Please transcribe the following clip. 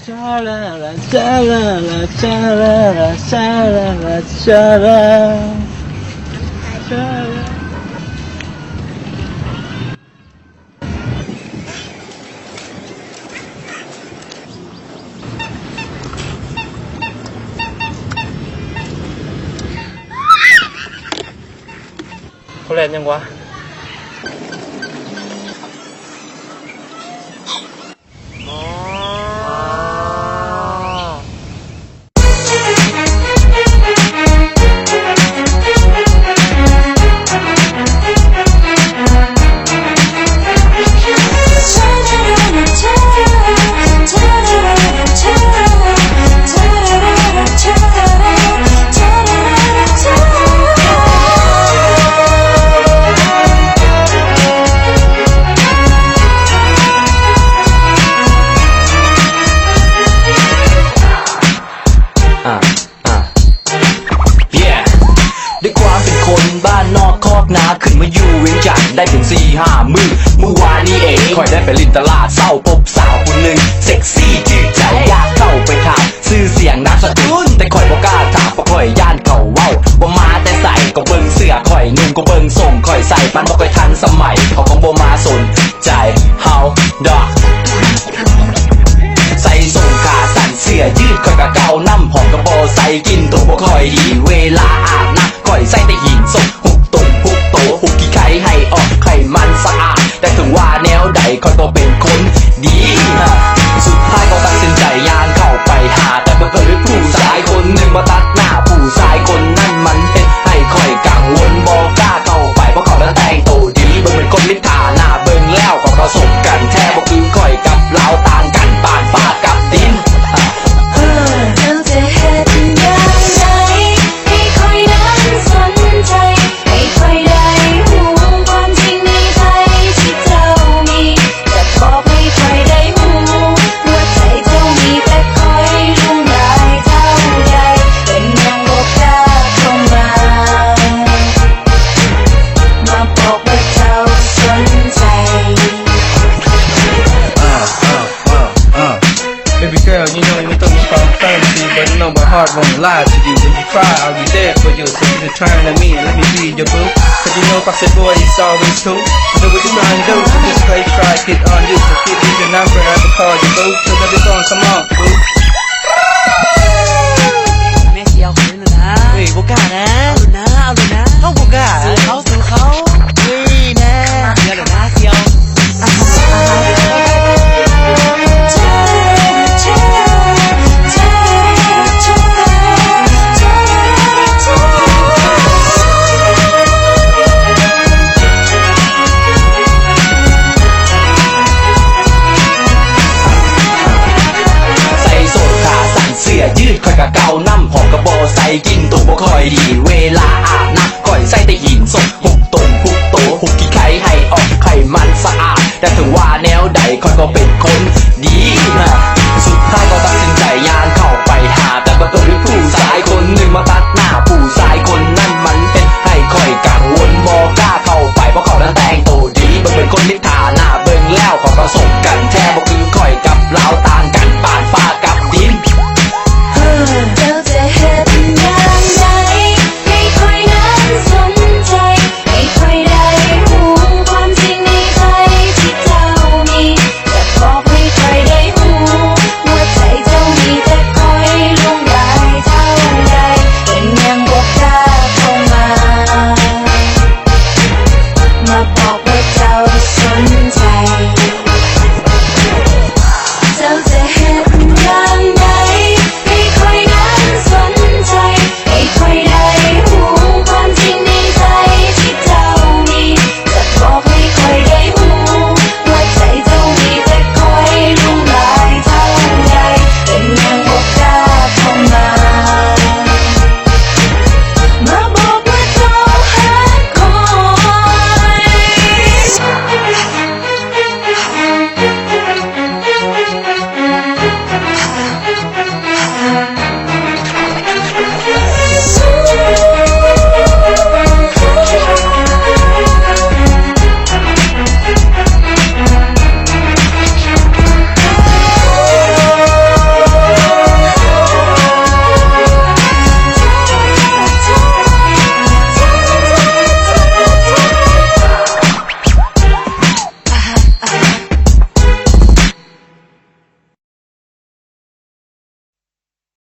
เขาเล่นยังวะด้วยความเป็นคนบ้านนอกคอกนาขึ้นมาอยู่เวียงจันทน์ได้ถึง4-5 มื้อเมื่อวานนี้เองคอยได้ไปลินตลาดเศร้าพบสาวคนหนึ่งเซ็กซี่จืดใจอยากเข้าไปถามชื่อเสียงนามสกุลแต่คอยบ่กล้าถามเพราะคอยย่านเขาเว้าว่ามาแต่ใส่ก็เบิ่งเสื้อคอยนุ่งก็เบิ่งส่งคอยใส่มันบ่ค่อยทันสมัยเขาคงบ่มาสนใจเฮาดอกใส่ส่งขาสั่นเสื้อยืดคอยกะเก่าน้ำหอมกระโปใส่กินตัวบ่ค่อยดีเวลาอาบน้ำคอยใส่แต่หินส่งหุบตุ่มหุบโตหุบขี้ไข่ให้ออกไข่มันสะอาดแต่ถึงว่าแนวใดคอยก็เป็นคนดีสุดท้ายก็ตัดสินใจย่างเข้าไปหาแต่บังเอิญด้วยผู้ชายคนหนึ่งมาตัดหน้าผู้ชายคนนั้นมันเป็นให้คอยกังวลบอกกล้าเข้าไปเพราะเขานั้นแต่งตัวดีเบิ่งเป็นคนมิตรฐานะเบิ่งแล้วก็ผสมกันแท้บ่คือคอยกับเราต่างกันปานฟ้ากับดินYou know anything about fantasy, but no, my heart won't lie to you. When you cry, I'll be there for you. So you can turn to me and let me be your boo. Cause you know if I said boy, it's always true. You know what you trying to do, so just play, try, get on you. So give me your number, I will call you boo. So let it go on, come on, boo. แม่เสียวคนเลยนะเฮ้ยโบกล้านะเอาเลยนะเขาโบกล้าเขาสู่เขาเฮ้ยนะเดี๋ยวนะเสียวยืดคอยกะเก่าน้ำหอมกระโปใส่กินตัวบ่ค่อยดีเวลาอาบน้ำคอยใส่แต่หินสดหุบตุ่มหุบโตหุบขี้ไข่ให้ออกไข่มันสะอาดแต่ถึงว่าแนวใดคอยก็เป็นคนดีสุดท้ายก็ตัดสินใจย่างเข้าไปหาแต่บังเอิญด้วยผู้ชายคนหนึ่งมาตัดหน้าผู้ชายคนนั้นมันเป็นให้คอยกังวลบอกกล้าเข้าไปเพราะเขานั้นแต่งตัวดีมันเป็นคนมิตรฐานะเบิ่งแล้วเขาผสมกันแท้